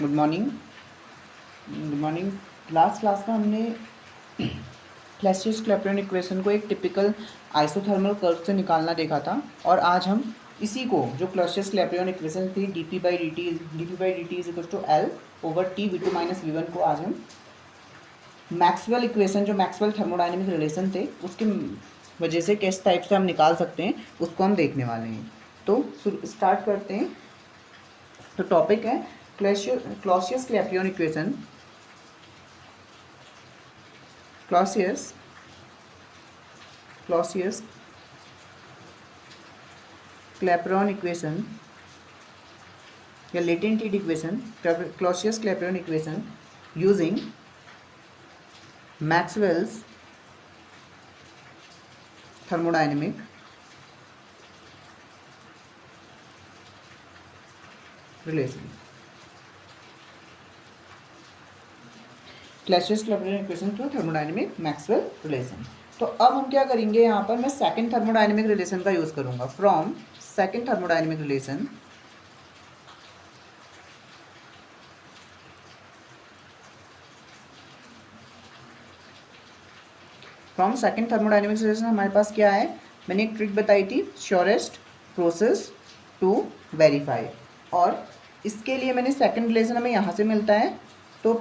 Good morning. Last class में हमने क्लैसियस-क्लैपेरॉन equation को एक टिपिकल आइसोथर्मल कर्व से निकालना देखा था और आज हम इसी को जो क्लैसियस-क्लैपेरॉन इक्वेशन थी dp/dt is equal to L over T v2 minus v1 को आज हम मैक्सवेल इक्वेशन जो मैक्सवेल थर्मोडायनेमिक रिलेशन थे उसके वजह से किस टाइप से हम निकाल सकते हैं उसको हम देखने वाले हैं। तो स्टार्ट करते हैं। तो टॉपिक है क्लॉसियस-क्लैपेरॉन इक्वेशन। क्लॉसियस-क्लैपेरॉन इक्वेशन या latent heat equation, Clausius Clapeyron equation using Maxwell's thermodynamic relation. Clausius Clapeyron equation through thermodynamic Maxwell relation. तो अब हम क्या करेंगे, यहाँ पर मैं सेकंड थर्मोडायनेमिक रिलेशन का यूज करूंगा। फ्रॉम सेकंड थर्मोडायनेमिक रिलेशन हमारे पास क्या है, मैंने एक ट्रिक बताई थी, श्योरेस्ट प्रोसेस टू वेरीफाई। और इसके लिए मैंने सेकंड रिलेशन हमें यहाँ से मिलता है, तो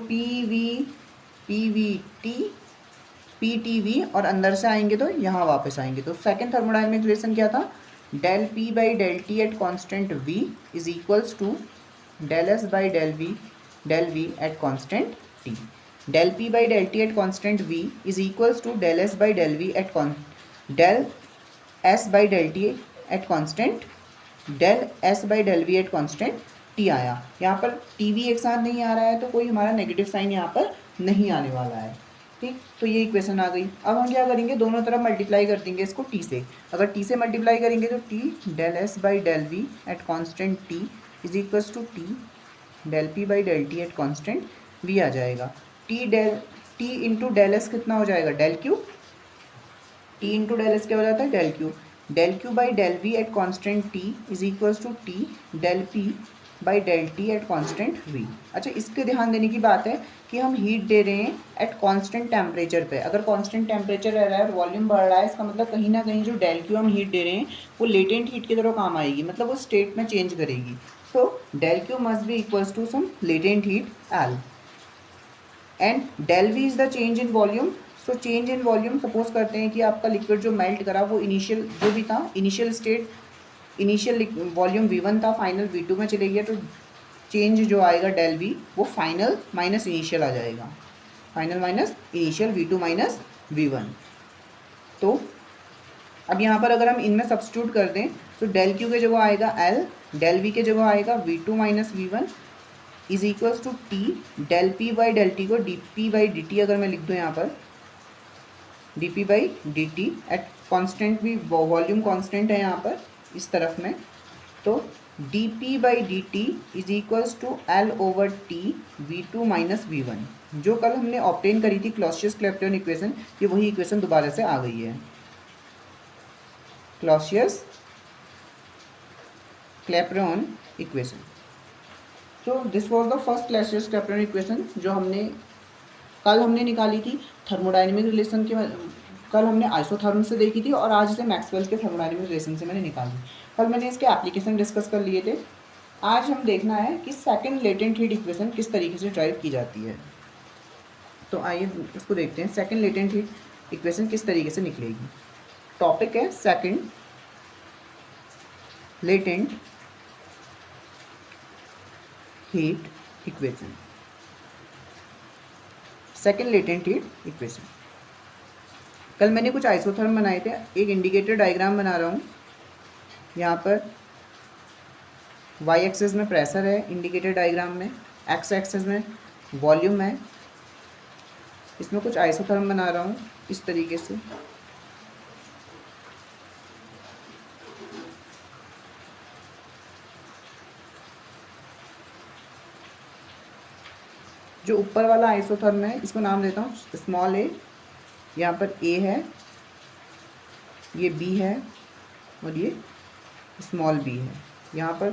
PV और अंदर से आएंगे तो यहाँ वापस आएंगे। तो सेकंड थर्मोडायनेमिक रिलेशन क्या था, del P by del T at constant V is equals to del S by del V at constant T। Del P by del T at constant V is equals to del S by del V at del S by del T at constant del S by del V at constant T आया। यहाँ पर TV एक साथ नहीं आ रहा है तो कोई हमारा नेगेटिव साइन यहाँ पर नहीं आने वाला है। ठीक, तो ये इक्वेशन आ गई। अब हम क्या करेंगे, दोनों तरफ मल्टीप्लाई कर देंगे इसको T से। अगर T से मल्टीप्लाई करेंगे तो T del S by del V at constant T is equals to T del P by del T at constant V आ जाएगा। T इंटू डेल S कितना हो जाएगा, del Q। T into del S क्या हो जाता है, del Q by del V at constant T is equals to T del P by del T at constant V। अच्छा, इसके ध्यान देने की बात है कि हम हीट दे रहे हैं एट कांस्टेंट टेम्परेचर पे। अगर कांस्टेंट टेम्परेचर रह रहा है और वॉल्यूम बढ़ रहा है, इसका मतलब कहीं ना कहीं जो डेल क्यू हम हीट दे रहे हैं वो लेटेंट हीट की तरह काम आएगी, मतलब वो स्टेट में चेंज करेगी। So del Q must be equals to some latent heat L and del V is the change in volume. So change in volume, suppose करते हैं कि आपका लिक्विड जो मेल्ट करा वो इनिशियल जो भी था, इनिशियल वॉल्यूम V1 था, फाइनल V2 में चले गया, तो चेंज जो आएगा डेल V वो फाइनल माइनस इनिशियल आ जाएगा, final minus initial V2 minus V1। तो अब यहाँ पर अगर हम इनमें सब्स्टिट्यूट कर दें तो डेल Q के जगह आएगा L, डेल V के जगह आएगा V2 minus V1 is equals to T del P by del T को dP बाई dt अगर मैं लिख दूँ यहाँ पर dP by dt at constant भी, वॉल्यूम कॉन्स्टेंट है यहाँ पर इस तरफ में, तो dP by dt is equals to L over T V2 minus V1। जो कल हमने ऑब्टेन करी थी क्लॉसियस-क्लैपेरॉन इक्वेशन, ये वही इक्वेशन दोबारा से आ गई है, Clausius Clapeyron equation. So this was the first Clausius-Clapeyron equation जो कल हमने निकाली थी थर्मोडायनेमिक रिलेशन के, कल हमने आइसोथर्म से देखी थी और आज इसे मैक्सवेल के थर्मोडायनेमिक रिलेशन से मैंने निकाली। कल मैंने इसके एप्लीकेशन डिस्कस कर लिए थे। आज हम देखना है कि सेकंड लेटेंट हीट इक्वेशन किस तरीके से ड्राइव की जाती है। तो आइए इसको देखते हैं, सेकंड लेटेंट हीट इक्वेशन किस तरीके से निकलेगी। टॉपिक है second latent heat equation. Second latent heat equation, कल मैंने कुछ आइसोथर्म बनाए थे, एक इंडिकेटर डायग्राम बना रहा हूँ। यहाँ पर y एक्सेस में प्रेशर है इंडिकेटर डायग्राम में, x एक्सेस में वॉल्यूम है। इसमें कुछ आइसोथर्म बना रहा हूँ इस तरीके से। जो ऊपर वाला आइसोथर्म है इसको नाम देता हूँ स्मॉल a, यहाँ पर a है, ये b है और ये स्मॉल b है। यहाँ पर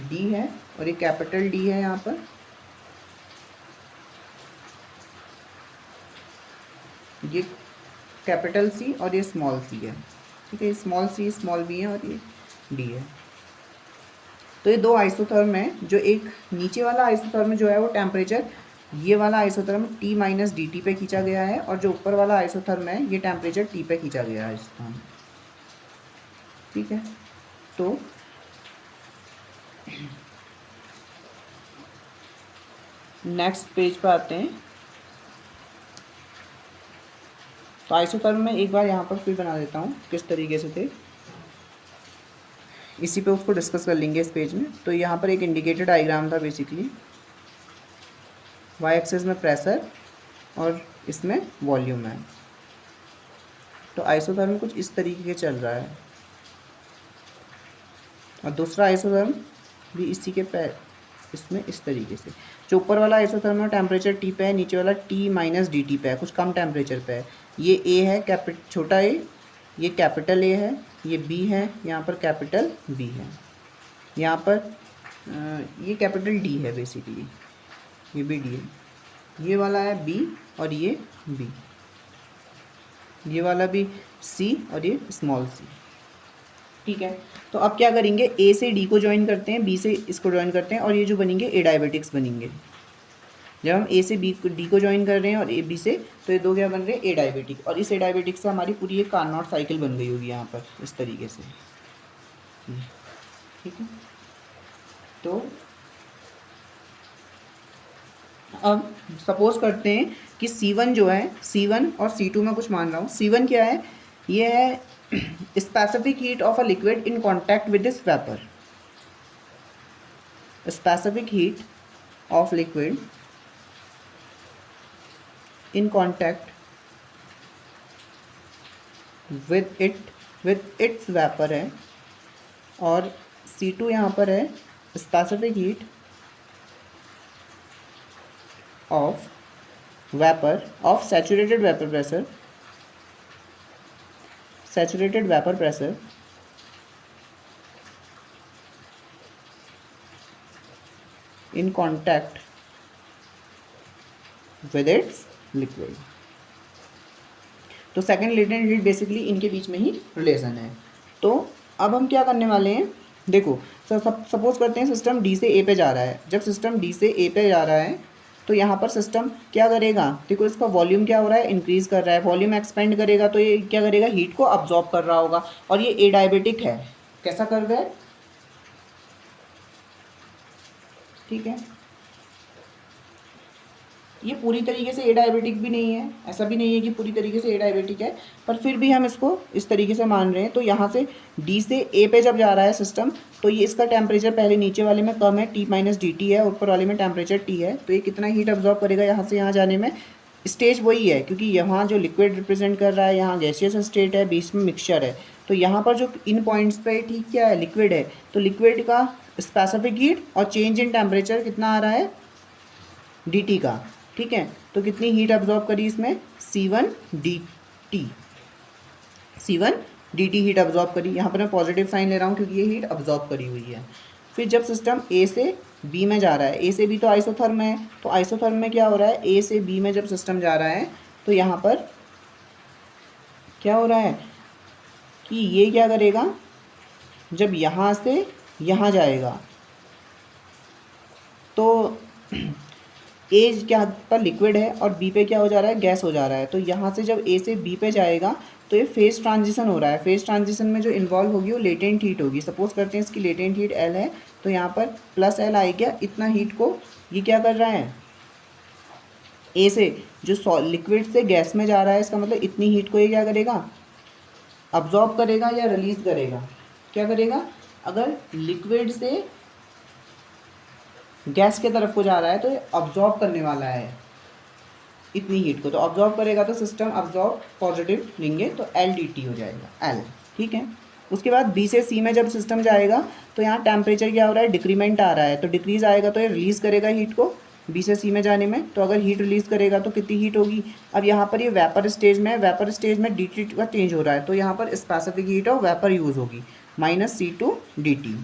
d है और ये कैपिटल D है यहाँ पर, ये कैपिटल सी और ये स्मॉल सी है, ठीक है, स्मॉल सी स्मॉल बी है और ये डी है। तो ये दो आइसोथर्म है, जो एक नीचे वाला आइसोथर्म जो है वो टेम्परेचर ये वाला isotherm T minus D T पे खींचा गया है, और जो ऊपर वाला आइसोथर्म है ये टेम्परेचर T पे खींचा गया है इसका, ठीक है। तो नेक्स्ट पेज पर आते हैं। तो आइसोथर्म में एक बार यहाँ पर फिर बना देता हूँ किस तरीके से थे, इसी पे उसको डिस्कस कर लेंगे इस पेज में। तो यहाँ पर एक इंडिकेटर डायग्राम था बेसिकली, वाई एक्सिस में प्रेशर और इसमें वॉल्यूम है। तो आइसोथर्म कुछ इस तरीके के चल रहा है, और दूसरा आइसोथर्म भी इसी के इसमें इस तरीके से। जो ऊपर वाला आइसोथर्म है टेम्परेचर T पे है, नीचे वाला T माइनस डी टी पे है, कुछ कम टेम्परेचर पे है। ये A है छोटा A, ये कैपिटल A है, ये B है, यहाँ पर कैपिटल B है, यहाँ पर ये कैपिटल D है बेसिकली, ये भी D है, ये वाला है B और ये B, ये वाला भी C और ये स्मॉल c, ठीक है। तो अब क्या करेंगे, A से D को ज्वाइन करते हैं, B से इसको ज्वाइन करते हैं, और ये जो बनेंगे ए डायबिटिक्स बनेंगे। जब हम A से D को ज्वाइन कर रहे हैं और B से, तो ये दो क्या बन रहे हैं, ए डायबिटिक, और इस ए डायबिटिक से हमारी पूरी एक कार्नोट साइकिल बन गई होगी यहाँ पर इस तरीके से, ठीक है। तो अब सपोज करते हैं कि C1 जो है, C1 और C2 में कुछ मान रहा हूँ। C1 क्या है, ये है specific heat of a liquid in contact with this vapor, specific heat of liquid in contact with its vapor है, और C2 यहाँ पर है specific heat of vapor of saturated vapor pressure in contact with its liquid। तो second latent heat basically इनके बीच में ही relation है। तो अब हम क्या करने वाले हैं, देखो सपोज करते हैं सिस्टम डी से ए पे जा रहा है। जब सिस्टम डी से ए पे जा रहा है तो यहाँ पर सिस्टम क्या करेगा, देखो इसका वॉल्यूम क्या हो रहा है, इंक्रीज कर रहा है, वॉल्यूम एक्सपेंड करेगा तो ये क्या करेगा, हीट को अब्जॉर्ब कर रहा होगा। और ये ए डायबिटिक है, कैसा कर रहा है, ठीक है। ये पूरी तरीके से ए डायबिटिक भी नहीं है, ऐसा भी नहीं है कि पूरी तरीके से ए डायबिटिक है, पर फिर भी हम इसको इस तरीके से मान रहे हैं। तो यहाँ से डी से ए पे जब जा रहा है सिस्टम, तो ये इसका टेम्परेचर पहले नीचे वाले में कम है, T माइनस डी टी है, ऊपर वाले में टेम्परेचर T है। तो ये कितना हीट अब्जॉर्ब करेगा यहाँ से यहाँ जाने में, स्टेज वही है, क्योंकि यहाँ जो लिक्विड रिप्रेजेंट कर रहा है, यहाँ गैसियस स्टेट है, बीच में मिक्सचर है। तो यहाँ पर जो इन पॉइंट्स पे ठीक क्या है, लिक्विड है, तो लिक्विड का स्पेसिफिक हीट और चेंज इन टेम्परेचर कितना आ रहा है, dt का, ठीक है। तो कितनी हीट अब्जॉर्ब करी इसमें, C1 dt, C1 dt heat absorb करी। यहाँ पर मैं पॉजिटिव साइन ले रहा हूँ क्योंकि ये हीट अब्जॉर्ब करी हुई है। फिर जब सिस्टम A से B में जा रहा है, A से B तो आइसोथर्म है, तो आइसोथर्म में क्या हो रहा है, A से B में जब सिस्टम जा रहा है तो यहाँ पर क्या हो रहा है कि ये क्या करेगा, जब यहाँ से यहाँ जाएगा तो A क्या पर लिक्विड है और B पे क्या हो जा रहा है, गैस हो जा रहा है। तो यहाँ से जब A से B पे जाएगा तो ये फेज ट्रांजिशन हो रहा है। फेज ट्रांजिशन में जो इन्वॉल्व होगी वो लेटेंट हीट होगी। सपोज करते हैं इसकी लेटेंट हीट L है, तो यहाँ पर प्लस L आई गया, इतना हीट को ये क्या कर रहा है, A से जो लिक्विड से गैस में जा रहा है, इसका मतलब इतनी हीट को ये क्या करेगा, अब्जॉर्ब करेगा या रिलीज करेगा। क्या करेगा, अगर लिक्विड से गैस के तरफ को जा रहा है तो ये अब्जॉर्ब करने वाला है इतनी हीट को, तो अब्जॉर्ब करेगा तो सिस्टम अब्जॉर्ब पॉजिटिव लेंगे तो एल डी टी हो जाएगा, एल, ठीक है। उसके बाद बी से सी में जब सिस्टम जाएगा तो यहाँ टेम्परेचर क्या हो रहा है, डिक्रीमेंट आ रहा है, तो डिक्रीज आएगा तो ये रिलीज़ करेगा हीट को बी से सी में जाने में। तो अगर हीट रिलीज़ करेगा तो कितनी हीट होगी, अब यहाँ पर ये वेपर स्टेज में है, वेपर स्टेज में डी टी का चेंज हो रहा है, तो यहाँ पर स्पेसिफिक हीट और वेपर यूज़ होगी माइनस C2 dt।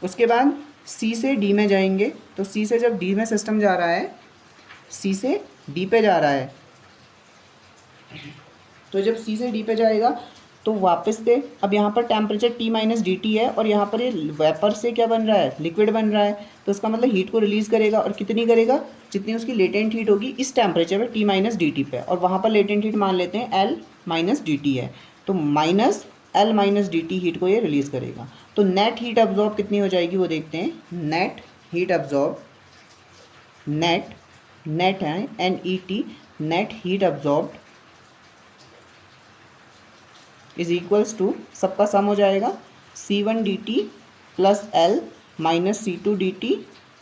उसके बाद C से D में जाएंगे, तो C से जब D में सिस्टम जा रहा है, C से D पे जा रहा है, तो जब सी से डी पे जाएगा तो वापस से अब यहाँ पर temperature T minus D T है और यहाँ पर ये वेपर से क्या बन रहा है, लिक्विड बन रहा है। तो इसका मतलब हीट को रिलीज़ करेगा और कितनी करेगा, जितनी उसकी लेटेंट हीट होगी इस टेम्परेचर पे टी माइनस डी टी पे, और वहाँ पर लेटेंट हीट मान लेते हैं एल माइनस डी टी है, तो minus L minus D T heat को ये रिलीज़ करेगा। तो नेट हीट अब्जॉर्ब कितनी हो जाएगी वो देखते हैं। नेट हीट अब्जॉर्ब, नेट है N E T, net heat absorb is equals to, सबका सम हो जाएगा C one D T plus L minus C two D T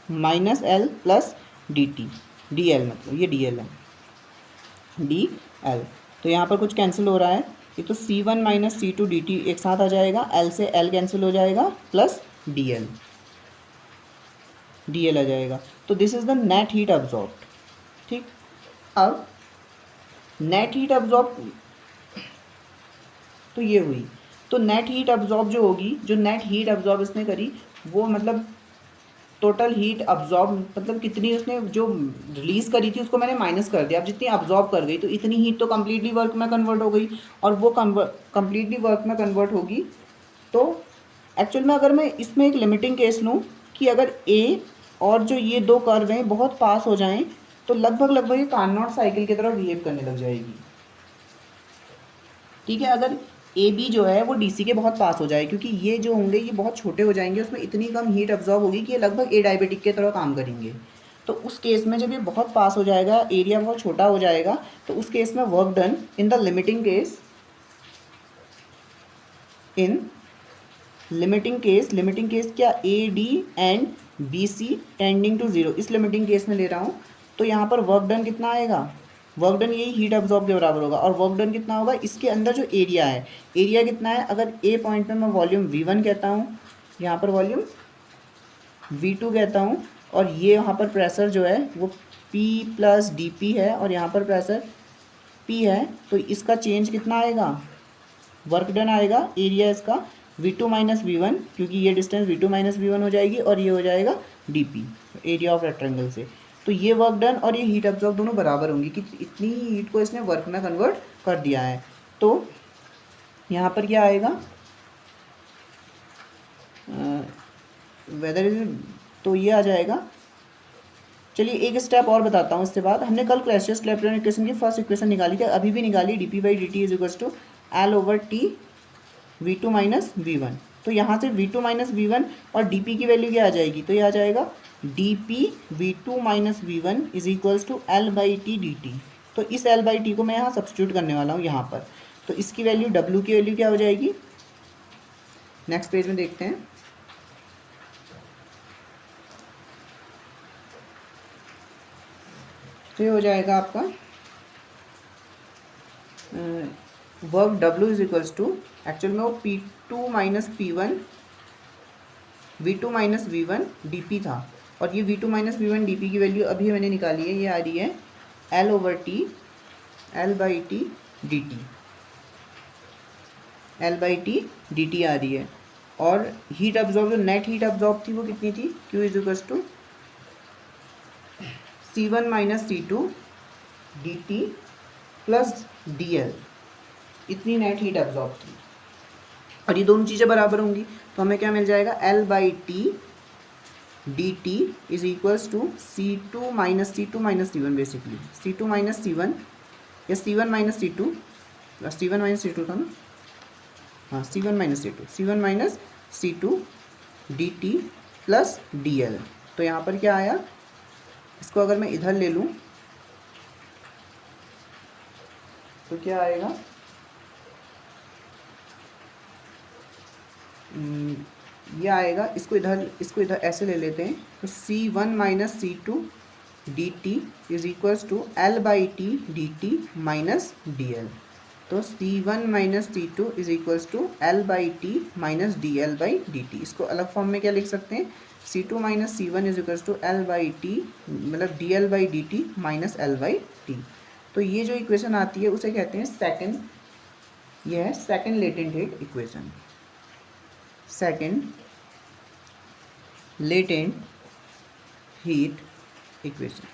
minus L plus D T, D L मतलब ये D L है, D L. तो यहाँ पर कुछ कैंसिल हो रहा है, ये तो C one minus C two D T एक साथ आ जाएगा, एल से एल कैंसिल हो जाएगा plus D L, D L आ जाएगा। तो this is the net heat absorb. ठीक, अब नेट हीट अब्जॉर्ब तो ये हुई। तो नेट हीट अब्जॉर्ब जो होगी, जो नेट हीट अब्जॉर्ब इसने करी वो मतलब टोटल हीट अब्जॉर्ब मतलब कितनी उसने जो रिलीज़ करी थी उसको मैंने माइनस कर दिया। अब जितनी अब्जॉर्ब कर गई तो इतनी हीट तो कम्प्लीटली वर्क में कन्वर्ट हो गई, और वो कम्प्लीटली वर्क में कन्वर्ट होगी। तो एक्चुअल में अगर मैं इसमें एक लिमिटिंग केस लूँ कि अगर ए और जो ये दो कर्व हैं बहुत पास हो जाएं तो लगभग ये कार्नोट साइकिल की तरह बिहेव करने लग जाएगी। ठीक है, अगर ए बी जो है वो डी सी के बहुत पास हो जाए, क्योंकि ये जो होंगे ये बहुत छोटे हो जाएंगे, उसमें इतनी कम हीट अब्जॉर्ब होगी कि ये लगभग ए डायबिटिक के तरह काम करेंगे। तो उस केस में जब ये बहुत पास हो जाएगा, एरिया बहुत छोटा हो जाएगा, तो उस केस में work done in the limiting case, in limiting case क्या, A D and B C tending to zero, इस लिमिटिंग केस में ले रहा हूँ। तो यहाँ पर वर्क डन कितना आएगा, वर्क डन यही हीट अब्जॉर्ब के बराबर होगा। और वर्क डन कितना होगा, इसके अंदर जो एरिया है, एरिया कितना है, अगर ए पॉइंट पे मैं वॉल्यूम V1 कहता हूँ, यहाँ पर वॉल्यूम V2 कहता हूँ, और ये यहाँ पर प्रेशर जो है वो P प्लस DP है, और यहाँ पर प्रेशर P है, तो इसका चेंज कितना आएगा, वर्क डन आएगा, एरिया इसका V2 माइनस V1, क्योंकि ये डिस्टेंस V2 माइनस V1 हो जाएगी, और ये हो जाएगा DP, एरिया ऑफ रेक्टेंगल से। तो ये वर्क डन और ये हीट अब्जॉर्ब दोनों बराबर होंगी कि इतनी हीट को इसने वर्क में कन्वर्ट कर दिया है। तो यहाँ पर क्या आएगा, वेदर इज, तो ये आ जाएगा। चलिए एक स्टेप और बताता हूँ इसके बाद। हमने कल क्लैसियस-क्लैपेरॉन इक्वेशन की फर्स्ट इक्वेशन निकाली थी, अभी भी निकाली, D P by D T is equals to L over T V two minus V one. तो यहाँ से V2 माइनस V1 और DP की वैल्यू क्या आ जाएगी, तो ये आ जाएगा DP V2 minus V1 is equals to L by T D T. तो इस L बाई टी को मैं यहाँ सब्स्टिट्यूट करने वाला हूँ यहाँ पर। तो इसकी वैल्यू W की वैल्यू क्या हो जाएगी, नेक्स्ट पेज में देखते हैं। तो ये हो जाएगा आपका work W is equals to, actual में वो P2 minus P1 V2 minus V1 DP था, और ये V2 माइनस V1 DP की वैल्यू अभी मैंने निकाली है, ये आ रही है L over T, L by T D T, L by T D T आ रही है। और हीट अब्जॉर्ब, जो नेट हीट अब्जॉर्ब थी वो कितनी थी, Q is equals to C1 minus C2 D T plus D L, इतनी नेट हीट अब्जॉर्ब थी, और ये दोनों चीज़ें बराबर होंगी। तो हमें क्या मिल जाएगा, L by T D T is equals to C2 minus C2 minus C1, basically C2 minus C1 या C1 minus C2, C1 minus C2 था ना, हाँ C1 minus C2, C1 minus C2 D T plus D L. तो यहाँ पर क्या आया, इसको अगर मैं इधर ले लूँ तो क्या आएगा, ये आएगा, इसको इधर ऐसे ले लेते हैं। तो C1 minus C2 D T is equals to L by T D T minus D L. तो C1 minus C2 is equals to L by T minus D L by D T. इसको अलग form में क्या लिख सकते हैं, C2 minus C1 is equals to L by T मतलब D L by D T minus L by T. तो ये जो इक्वेशन आती है उसे कहते हैं सेकंड, ये है second latent heat equation, second latent heat equation.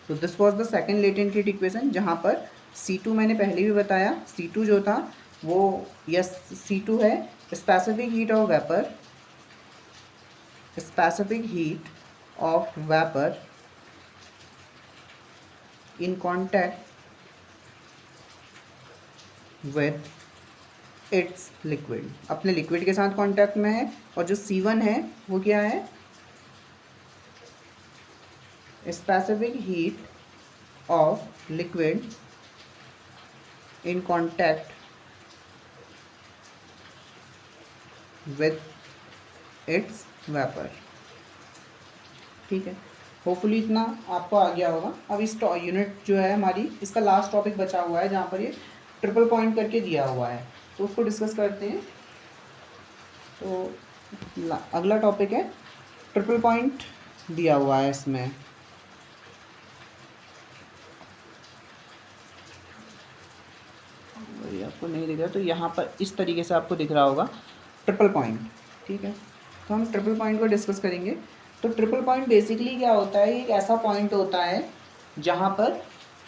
तो this was the second latent heat equation, जहाँ पर C2 मैंने पहले भी बताया, C2 जो था वो यस C2 है specific heat of vapour, specific heat of vapour in contact with its liquid, अपने लिक्विड के साथ कांटेक्ट में है। और जो C1 है वो क्या है, specific heat of liquid in contact with its vapour. ठीक है, होपफुली इतना आपको आ गया होगा। अब इस यूनिट जो है हमारी, इसका लास्ट टॉपिक बचा हुआ है जहाँ पर ये ट्रिपल पॉइंट करके दिया हुआ है, तो उसको डिस्कस करते हैं। तो अगला टॉपिक है ट्रिपल पॉइंट दिया हुआ है इसमें। आपको नहीं दिख रहा तो यहाँ पर इस तरीके से आपको दिख रहा होगा ट्रिपल पॉइंट। ठीक है, तो हम ट्रिपल पॉइंट को डिस्कस करेंगे। तो ट्रिपल पॉइंट बेसिकली क्या होता है, एक ऐसा पॉइंट होता है जहाँ पर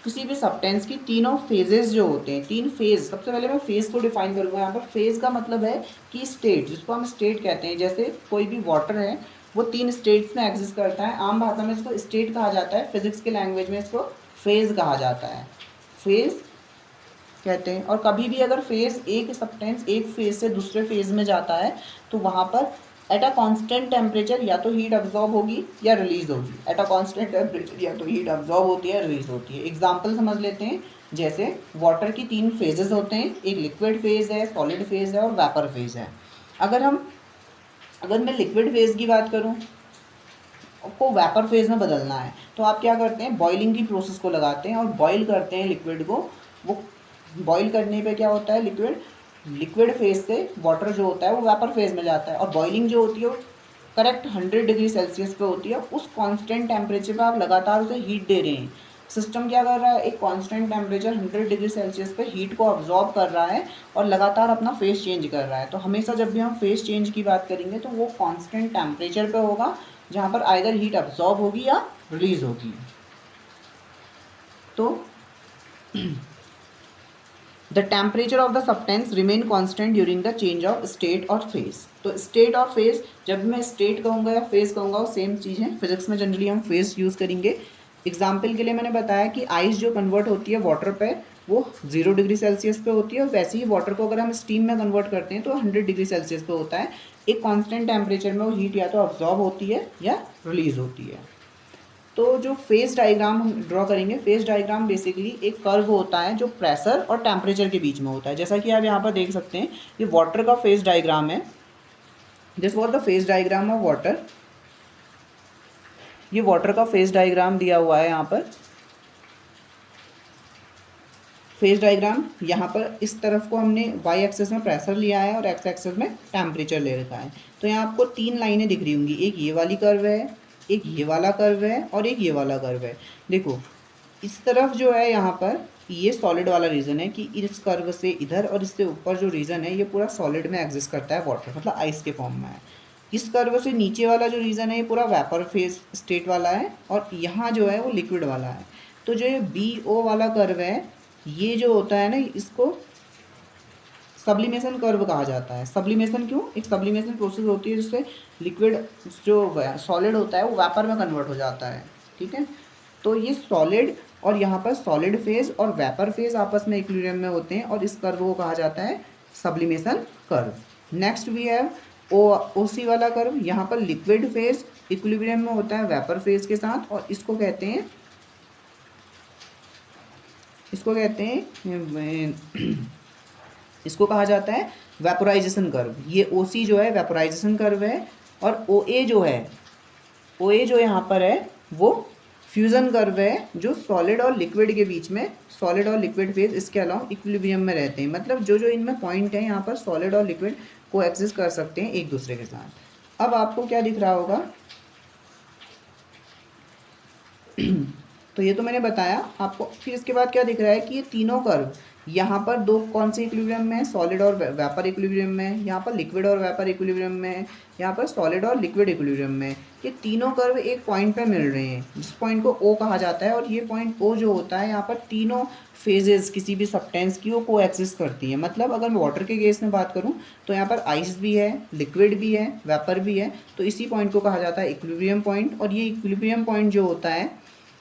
किसी भी सब्सटेंस की तीनों फेजेस जो होते हैं, तीन फेज, सबसे पहले मैं फेज को डिफाइन करूँगा। यहाँ पर फेज का मतलब है कि स्टेट, जिसको हम स्टेट कहते हैं। जैसे कोई भी वाटर है वो तीन स्टेट्स में एग्जिस्ट करता है, आम भाषा में इसको स्टेट कहा जाता है, फिजिक्स के लैंग्वेज में इसको फेज कहा जाता है, फेज कहते हैं। और कभी भी अगर फेज, एक सब्सटेंस एक फेज से दूसरे फेज में जाता है तो वहाँ पर एट अ कांस्टेंट टेम्परेचर या तो हीट अब्जॉर्ब होगी या रिलीज होगी। एट अ कांस्टेंट टेम्परेचर या तो हीट अब्जॉर्ब होती है, रिलीज होती है। एग्जांपल समझ लेते हैं, जैसे वाटर की तीन फेजेस होते हैं, एक लिक्विड फेज है, सॉलिड फेज है और वेपर फेज है। अगर मैं लिक्विड फेज की बात करूँ, को वेपर फेज में बदलना है तो आप क्या करते हैं, बॉइलिंग की प्रोसेस को लगाते हैं और बॉईल करते हैं लिक्विड को। वो बॉईल करने पे क्या होता है, लिक्विड फेज से वाटर जो होता है वो वेपर फेज में जाता है। और बॉइलिंग जो होती है वो करेक्ट 100 डिग्री सेल्सियस पे होती है। उस कांस्टेंट टेम्परेचर पे आप लगातार उसे हीट दे रहे हैं। सिस्टम क्या कर रहा है, एक कांस्टेंट टेम्परेचर 100 डिग्री सेल्सियस पे हीट को अब्जॉर्ब कर रहा है और लगातार अपना फेज चेंज कर रहा है। तो हमेशा जब भी हम फेज चेंज की बात करेंगे तो वो कांस्टेंट टेम्परेचर पे होगा, जहाँ पर आइदर हीट अब्जॉर्ब होगी या रिलीज होगी। तो the temperature of the substance remain constant during the change of state और फेज। तो स्टेट और फेज, जब मैं स्टेट कहूँगा या फेज कहूँगा वो सेम चीज़ है। फिजिक्स में जनरली हम फेज यूज़ करेंगे। एग्जाम्पल के लिए मैंने बताया कि आइस जो कन्वर्ट होती है वाटर पे वो 0 डिग्री सेल्सियस पे होती है, और वैसे ही वाटर को अगर हम स्टीम में कन्वर्ट करते हैं तो 100 डिग्री सेल्सियस पे होता है। एक कांस्टेंट टेम्परेचर में वो हीट या तो अब्जॉर्ब होती है या रिलीज होती है। तो जो फेज डायग्राम हम ड्रॉ करेंगे, फेज डायग्राम बेसिकली एक कर्व होता है जो प्रेशर और टेम्परेचर के बीच में होता है। जैसा कि आप यहाँ पर देख सकते हैं, ये वाटर का फेज डायग्राम है। This was the phase diagram of water. ये वाटर का फेज डायग्राम दिया हुआ है यहाँ पर। फेज डायग्राम यहाँ पर इस तरफ को हमने वाई एक्सेस में प्रेशर लिया है और एक्स एक्सेस में टेम्परेचर ले रखा है। तो यहाँ आपको तीन लाइनें दिख रही होंगी, एक ये वाली कर्व है, एक ये वाला कर्व है और एक ये वाला कर्व है। देखो इस तरफ जो है यहाँ पर ये सॉलिड वाला रीजन है कि इस कर्व से इधर, और इससे ऊपर जो रीजन है ये पूरा सॉलिड में एग्जिस्ट करता है, वाटर मतलब आइस के फॉर्म में है। इस कर्व से नीचे वाला जो रीजन है ये पूरा वेपर फेज स्टेट वाला है, और यहाँ जो है वो लिक्विड वाला है। तो जो ये BO वाला कर्व है, ये जो होता है ना, इसको सब्लिमेशन कर्व कहा जाता है। सब्लिमेशन क्यों, एक सब्लिमेशन प्रोसेस होती है जिससे लिक्विड जो सॉलिड होता है वो वेपर में कन्वर्ट हो जाता है। ठीक है, तो ये सॉलिड और यहाँ पर सॉलिड फेज और वेपर फेज आपस में इक्विलिब्रियम में होते हैं, और इस कर्व को कहा जाता है sublimation curve. Next we have OC वाला कर्व। यहाँ पर लिक्विड फेज इक्विलिब्रियम में होता है वेपर फेज के साथ, और इसको कहते हैं इसको कहा जाता है वेपोराइजेशन कर्व। ये OC जो है वेपोराइजेशन कर्व है, और OA जो यहाँ पर है वो फ्यूज़न कर्व है, जो सॉलिड और लिक्विड के बीच में, सॉलिड और लिक्विड फेज इसके अलावा इक्विलिब्रियम में रहते हैं। मतलब जो इनमें पॉइंट है यहाँ पर सॉलिड और लिक्विड को एक्सिस्ट कर सकते हैं एक दूसरे के साथ। अब आपको क्या दिख रहा होगा तो ये तो मैंने बताया आपको। फिर इसके बाद क्या दिख रहा है कि ये तीनों कर्व यहाँ पर दो कौन से इक्विलिब्रियम में है, सॉलिड और वेपर इक्विलिब्रियम में है, यहाँ पर लिक्विड और वेपर इक्विलिब्रियम में है, यहाँ पर सॉलिड और लिक्विड इक्विलिब्रियम में है। ये तीनों कर्व एक पॉइंट पे मिल रहे हैं जिस पॉइंट को ओ कहा जाता है, और ये पॉइंट ओ जो होता है यहाँ पर तीनों फेजेस किसी भी सब्सटेंस की वो को एक्सिस्ट करती है। मतलब अगर मैं वाटर के केस में बात करूँ तो यहाँ पर आइस भी है, लिक्विड भी है, वेपर भी है, तो इसी पॉइंट को कहा जाता है इक्विलिब्रियम पॉइंट। और ये इक्विलिब्रियम पॉइंट जो होता है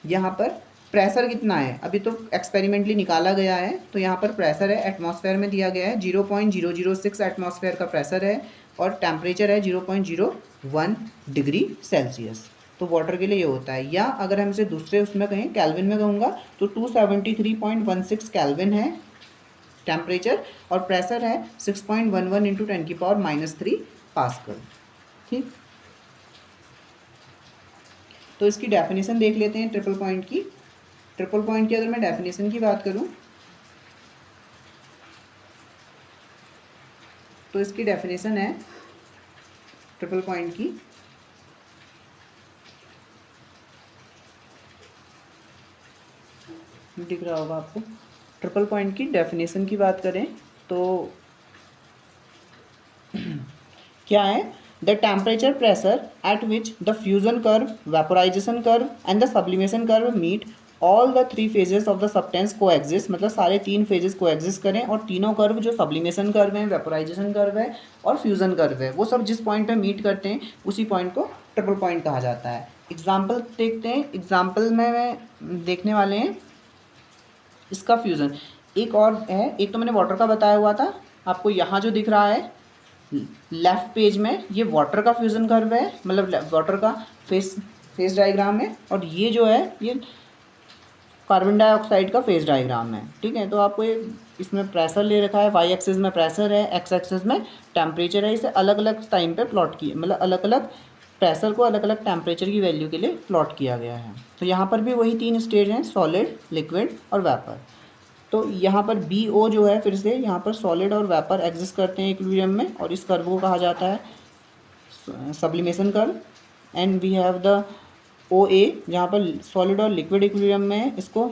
यहाँ पर प्रेशर कितना है अभी तो एक्सपेरिमेंटली निकाला गया है, तो यहाँ पर प्रेशर है एटमॉस्फेयर में दिया गया है 0.006 एटमॉस्फेयर का प्रेशर है, और टेम्परेचर है 0.01 डिग्री सेल्सियस। तो वाटर के लिए ये होता है। या अगर हम इसे दूसरे उसमें कहें, कैल्विन में कहूँगा, तो 273.16 कैल्विन है टेम्परेचर, और प्रेशर है 6.11 इंटू 10⁻³ पास्कल। ठीक, तो इसकी डेफिनेशन देख लेते हैं ट्रिपल पॉइंट की। ट्रिपल पॉइंट की अगर मैं डेफिनेशन की बात करूं तो इसकी डेफिनेशन है ट्रिपल पॉइंट की, दिख रहा होगा आपको। ट्रिपल पॉइंट की डेफिनेशन की बात करें तो क्या है, the temperature pressure at which the fusion curve, vaporisation curve and the sublimation curve meet all the 3 phases of the substance को एग्जिस्ट। मतलब सारे 3 फेजेस को एग्जिस्ट करें, और तीनों कर्व जो सब्लिमेशन कर्व है, वेपोराइजेशन कर्व है और फ्यूजन कर्व है, वो सब जिस पॉइंट पे मीट करते हैं उसी पॉइंट को ट्रिपल पॉइंट कहा जाता है। एग्जाम्पल देखते हैं। एग्जाम्पल में देखने वाले हैं इसका फ्यूज़न। एक और है, एक तो मैंने वाटर का बताया हुआ था आपको, यहाँ जो दिख रहा है लेफ्ट पेज में, ये वाटर का फ्यूज़न कर्व है, मतलब वाटर का फेस डायग्राम है, और ये जो है ये कार्बन डाइऑक्साइड का फेस डायग्राम है। ठीक है, तो आपको ये इसमें प्रेशर ले रखा है, वाई एक्सिस में प्रेशर है, एक्स एक्सिस में टेम्परेचर है। इसे अलग अलग टाइम पे प्लॉट किया, मतलब अलग अलग प्रेशर को अलग अलग टेम्परेचर की वैल्यू के लिए प्लॉट किया गया है। तो यहाँ पर भी वही 3 स्टेज हैं, सॉलिड, लिक्विड और वेपर। तो यहाँ पर बी ओ जो है, फिर से यहाँ पर सॉलिड और वेपर एग्जिस्ट करते हैं इक्विलिब्रियम में, और इस कर्व को कहा जाता है sublimation curve. And we have the O A, जहाँ पर सॉलिड और लिक्विड इक्विलिब्रियम में है, इसको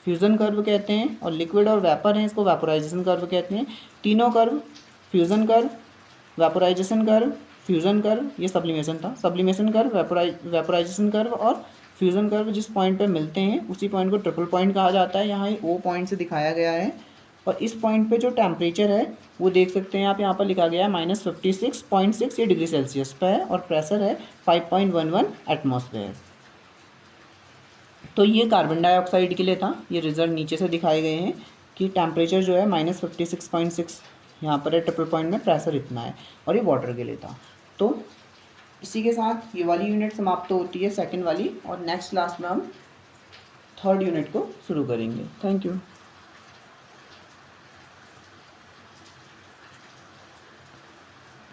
फ्यूज़न कर्व कहते हैं, और लिक्विड और वेपर हैं, इसको वेपोराइजेशन कर्व कहते हैं। तीनों curve, fusion curve, vaporisation curve, fusion curve, ये सब्लिमेशन था, सब्लिमेशन कर्व, वेपोराइजेशन कर्व और फ्यूज़न कर्व जिस पॉइंट पे मिलते हैं उसी पॉइंट को ट्रिपल पॉइंट कहा जाता है। यहाँ ओ पॉइंट से दिखाया गया है, और इस पॉइंट पे जो टेम्परेचर है वो देख सकते हैं आप, यहाँ पर लिखा गया है -56.6 ये डिग्री सेल्सियस पे है, और प्रेशर है 5.11 एटमॉस्फेयर। तो ये कार्बन डाइऑक्साइड के लिए था। ये रिजल्ट नीचे से दिखाए गए हैं कि टेम्परेचर जो है -56.6 यहाँ पर है ट्रिपल पॉइंट में, प्रेशर इतना है, और ये वाटर के लिए था। तो इसी के साथ ये वाली यूनिट समाप्त होती है, सेकंड वाली, और नेक्स्ट क्लास में हम थर्ड यूनिट को शुरू करेंगे। Thank you.